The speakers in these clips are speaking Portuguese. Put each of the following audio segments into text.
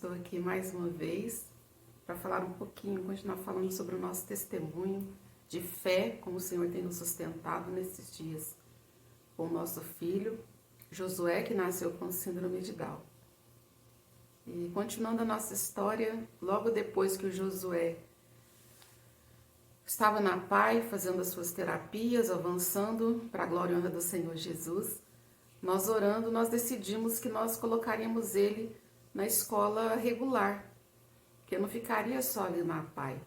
estou aqui mais uma vez para falar um pouquinho, continuar falando sobre o nosso testemunho de fé, como o Senhor tem nos sustentado nesses dias, com o nosso filho Josué, que nasceu com síndrome de Down. E continuando a nossa história, logo depois que o Josué estava na PAI, fazendo as suas terapias, avançando para a glória e honra do Senhor Jesus, nós orando, nós decidimos que nós colocaríamos ele na escola regular, que não ficaria só ali na PAI.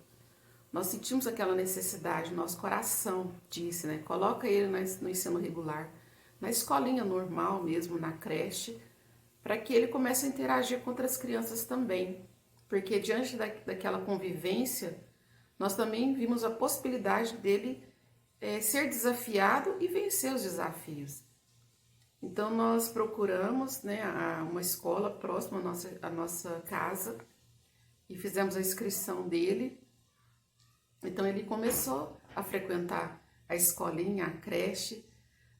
Nós sentimos aquela necessidade, nosso coração disse, né? Coloca ele no ensino regular, na escolinha normal mesmo, na creche, para que ele comece a interagir com outras crianças também. Porque diante daquela convivência, nós também vimos a possibilidade dele ser desafiado e vencer os desafios. Então nós procuramos, né, uma escola próxima à nossa casa e fizemos a inscrição dele. Então ele começou a frequentar a escolinha, a creche.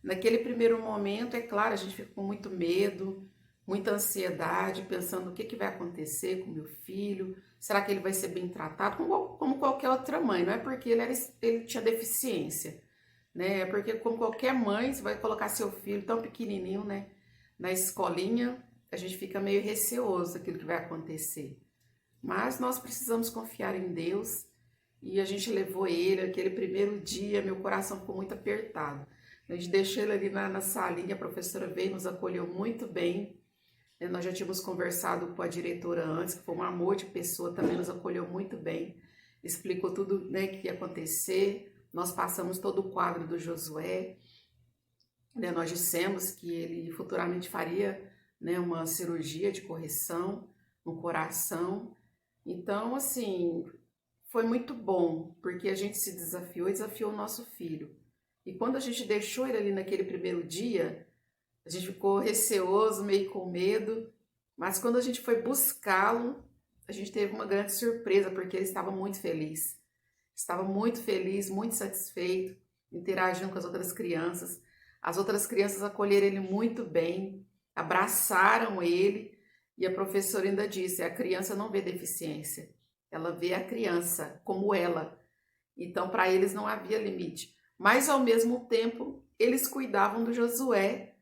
Naquele primeiro momento, é claro, a gente fica com muito medo, muita ansiedade, pensando o que vai acontecer com meu filho, será que ele vai ser bem tratado? Como qualquer outra mãe, não é porque ele tinha deficiência, né? É porque como qualquer mãe, você vai colocar seu filho tão pequenininho, né, na escolinha, a gente fica meio receoso daquilo que vai acontecer. Mas nós precisamos confiar em Deus e a gente levou ele, aquele primeiro dia, meu coração ficou muito apertado. A gente deixou ele ali na salinha, a professora veio, nos acolheu muito bem. Nós já tínhamos conversado com a diretora antes, que foi um amor de pessoa, também nos acolheu muito bem, explicou tudo, né, que ia acontecer. Nós passamos todo o quadro do Josué, né, nós dissemos que ele futuramente faria, né, uma cirurgia de correção no coração. Então, assim, foi muito bom, porque a gente se desafiou e desafiou o nosso filho. E quando a gente deixou ele ali naquele primeiro dia, a gente ficou receoso, meio com medo, mas quando a gente foi buscá-lo, a gente teve uma grande surpresa, porque ele estava muito feliz. Estava muito feliz, muito satisfeito, interagindo com as outras crianças. As outras crianças acolheram ele muito bem, abraçaram ele, e a professora ainda disse, a criança não vê deficiência, ela vê a criança como ela. Então, para eles não havia limite. Mas, ao mesmo tempo, eles cuidavam do Josué,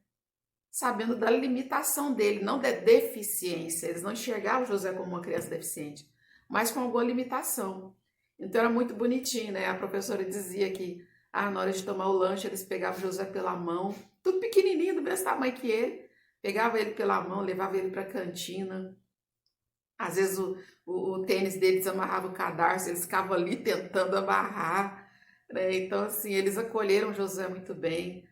sabendo da limitação dele, não da deficiência. Eles não enxergavam o Josué como uma criança deficiente, mas com alguma limitação. Então era muito bonitinho, né? A professora dizia que na hora de tomar o lanche, eles pegavam o Josué pela mão, tudo pequenininho, do mesmo tamanho que ele, pegava ele pela mão, levava ele para a cantina. Às vezes o tênis deles amarrava o cadarço, eles ficavam ali tentando amarrar, né? Então, assim, eles acolheram o Josué muito bem,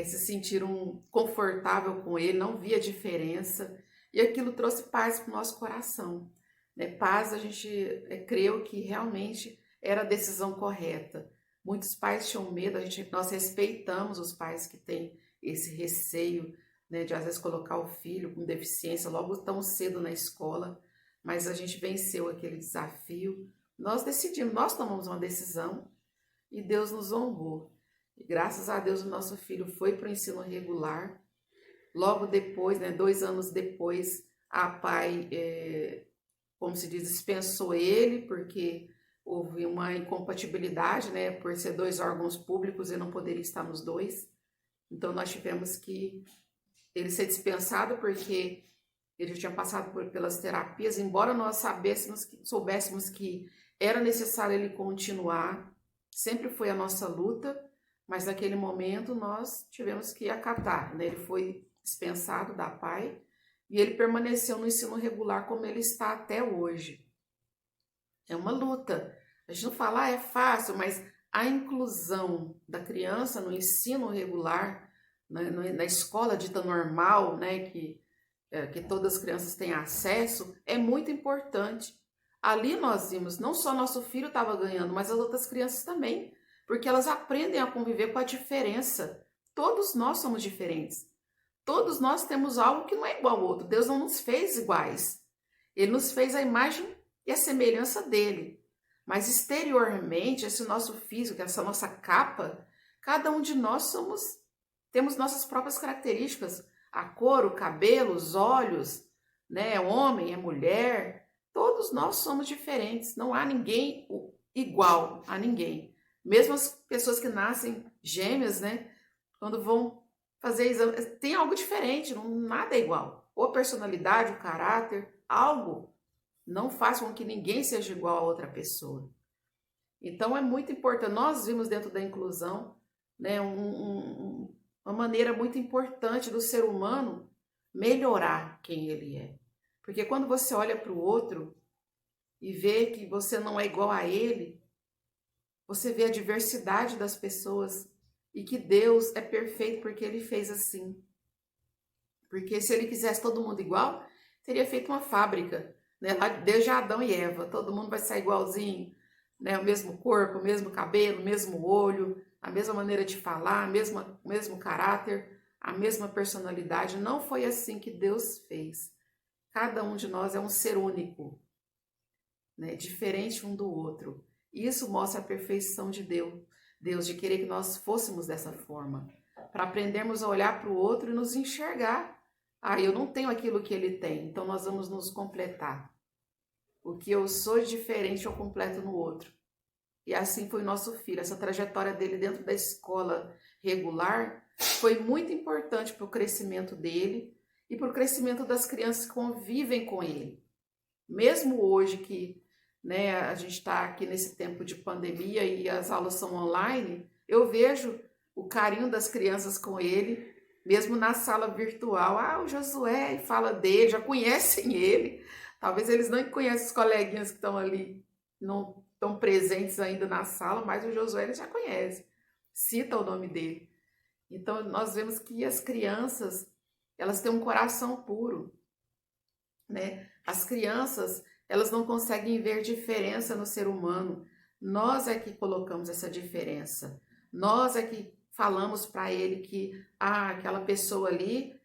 se sentiram confortável com ele, não via diferença, e aquilo trouxe paz para o nosso coração, né? Paz, a gente creu que realmente era a decisão correta. Muitos pais tinham medo, nós respeitamos os pais que têm esse receio, né, de às vezes colocar o filho com deficiência logo tão cedo na escola, mas a gente venceu aquele desafio. Nós decidimos, nós tomamos uma decisão e Deus nos honrou. E graças a Deus o nosso filho foi para o ensino regular. Logo depois, né, 2 anos depois, a PAI, como se diz, dispensou ele, porque houve uma incompatibilidade, né, por ser 2 órgãos públicos, ele não poderia estar nos 2. Então nós tivemos que ele ser dispensado, porque ele tinha passado pelas terapias, embora nós soubéssemos que era necessário ele continuar, sempre foi a nossa luta, mas naquele momento nós tivemos que acatar, né? Ele foi dispensado da PAI e ele permaneceu no ensino regular como ele está até hoje. É uma luta. A gente não fala, é fácil, mas a inclusão da criança no ensino regular, na escola dita normal, né, que todas as crianças têm acesso, é muito importante. Ali nós vimos, não só nosso filho estava ganhando, mas as outras crianças também, porque elas aprendem a conviver com a diferença. Todos nós somos diferentes. Todos nós temos algo que não é igual ao outro. Deus não nos fez iguais. Ele nos fez a imagem e a semelhança dele. Mas exteriormente, esse nosso físico, essa nossa capa, cada um de nós temos nossas próprias características. A cor, o cabelo, os olhos, né? É homem, é mulher, todos nós somos diferentes, não há ninguém igual a ninguém. Mesmo as pessoas que nascem gêmeas, né? Quando vão fazer exame, tem algo diferente, não, nada é igual. Ou a personalidade, o caráter, algo não faz com que ninguém seja igual a outra pessoa. Então é muito importante. Nós vimos dentro da inclusão, né, uma maneira muito importante do ser humano melhorar quem ele é. Porque quando você olha para o outro e vê que você não é igual a ele, você vê a diversidade das pessoas e que Deus é perfeito porque ele fez assim. Porque se ele quisesse todo mundo igual, teria feito uma fábrica, né? Lá desde Adão e Eva, todo mundo vai sair igualzinho, né? O mesmo corpo, o mesmo cabelo, o mesmo olho, a mesma maneira de falar, o mesmo caráter, a mesma personalidade. Não foi assim que Deus fez. Cada um de nós é um ser único, né? Diferente um do outro. Isso mostra a perfeição de Deus de querer que nós fôssemos dessa forma, para aprendermos a olhar para o outro e nos enxergar. Ah, eu não tenho aquilo que ele tem, então nós vamos nos completar. O que eu sou diferente eu completo no outro. E assim foi o nosso filho. Essa trajetória dele dentro da escola regular foi muito importante para o crescimento dele e para o crescimento das crianças que convivem com ele. Mesmo hoje que, né, a gente está aqui nesse tempo de pandemia e as aulas são online, eu vejo o carinho das crianças com ele, mesmo na sala virtual. Ah, o Josué, e fala dele, já conhecem ele. Talvez eles não conheçam os coleguinhas que estão ali, não estão presentes ainda na sala, mas o Josué ele já conhece, cita o nome dele. Então nós vemos que as crianças, elas têm um coração puro, né? As crianças, elas não conseguem ver diferença no ser humano. Nós é que colocamos essa diferença. Nós é que falamos para ele que aquela pessoa ali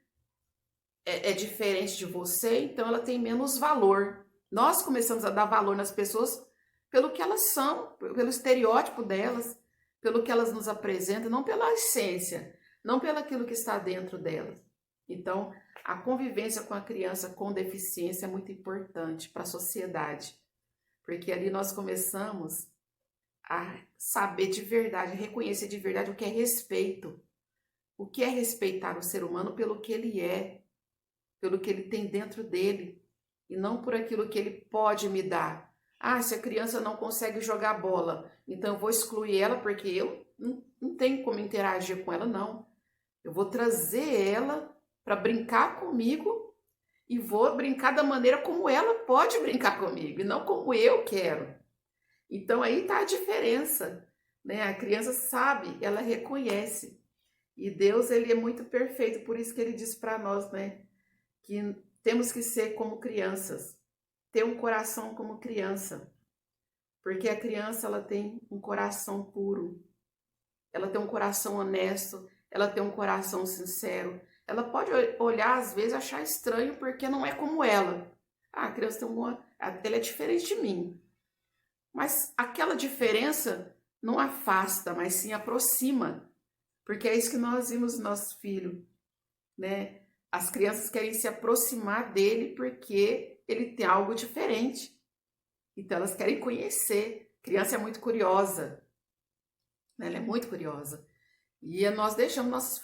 é diferente de você, então ela tem menos valor. Nós começamos a dar valor nas pessoas pelo que elas são, pelo estereótipo delas, pelo que elas nos apresentam, não pela essência, não pelo aquilo que está dentro delas. Então, a convivência com a criança com deficiência é muito importante para a sociedade, porque ali nós começamos a saber de verdade, a reconhecer de verdade o que é respeito, o que é respeitar o ser humano pelo que ele é, pelo que ele tem dentro dele, e não por aquilo que ele pode me dar. Ah, se a criança não consegue jogar bola, então eu vou excluir ela porque eu não tenho como interagir com ela, não. Eu vou trazer ela para brincar comigo e vou brincar da maneira como ela pode brincar comigo e não como eu quero. Então aí está a diferença, né? A criança sabe, ela reconhece. E Deus, ele é muito perfeito, por isso que ele diz para nós, né, que temos que ser como crianças, ter um coração como criança, porque a criança ela tem um coração puro, ela tem um coração honesto, ela tem um coração sincero. Ela pode olhar às vezes achar estranho porque não é como ela. Ah, a criança tem ela é diferente de mim. Mas aquela diferença não afasta, mas sim aproxima, porque é isso que nós vimos no nosso filho, né? As crianças querem se aproximar dele porque ele tem algo diferente. Então elas querem conhecer. A criança é muito curiosa, né? Ela é muito curiosa. E nós deixamos nosso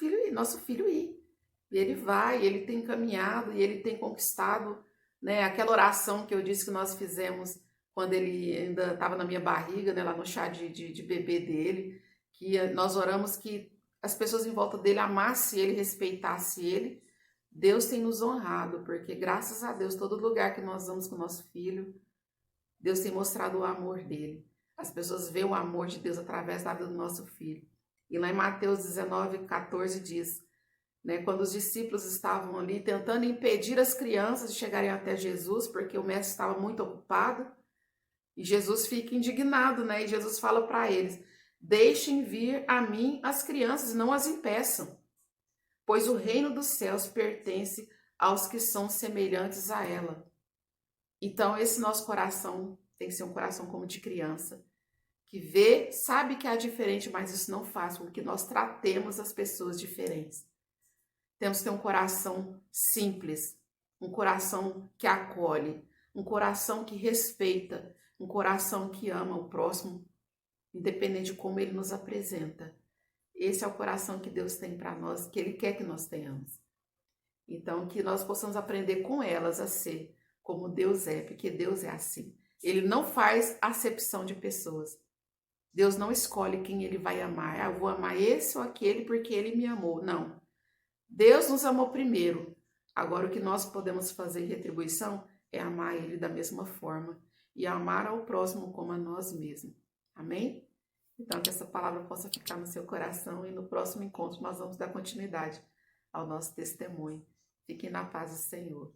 filho ir. E ele vai, ele tem caminhado e ele tem conquistado, né? Aquela oração que eu disse que nós fizemos quando ele ainda estava na minha barriga, né? Lá no chá de bebê dele, que nós oramos que as pessoas em volta dele amassem ele, respeitassem ele. Deus tem nos honrado, porque graças a Deus, todo lugar que nós vamos com o nosso filho, Deus tem mostrado o amor dele. As pessoas veem o amor de Deus através da vida do nosso filho. E lá em Mateus 19:14 diz, né, quando os discípulos estavam ali tentando impedir as crianças de chegarem até Jesus, porque o mestre estava muito ocupado, e Jesus fica indignado, né? E Jesus fala para eles, deixem vir a mim as crianças, não as impeçam, pois o reino dos céus pertence aos que são semelhantes a ela. Então, esse nosso coração tem que ser um coração como de criança, que vê, sabe que é diferente, mas isso não faz com que nós tratemos as pessoas diferentes. Temos que ter um coração simples, um coração que acolhe, um coração que respeita, um coração que ama o próximo, independente de como ele nos apresenta. Esse é o coração que Deus tem para nós, que Ele quer que nós tenhamos. Então, que nós possamos aprender com elas a ser como Deus é, porque Deus é assim. Ele não faz acepção de pessoas. Deus não escolhe quem Ele vai amar. Ah, eu vou amar esse ou aquele porque Ele me amou. Não. Deus nos amou primeiro. Agora, o que nós podemos fazer em retribuição é amar Ele da mesma forma e amar ao próximo como a nós mesmos. Amém? Então, que essa palavra possa ficar no seu coração e no próximo encontro nós vamos dar continuidade ao nosso testemunho. Fiquem na paz do Senhor.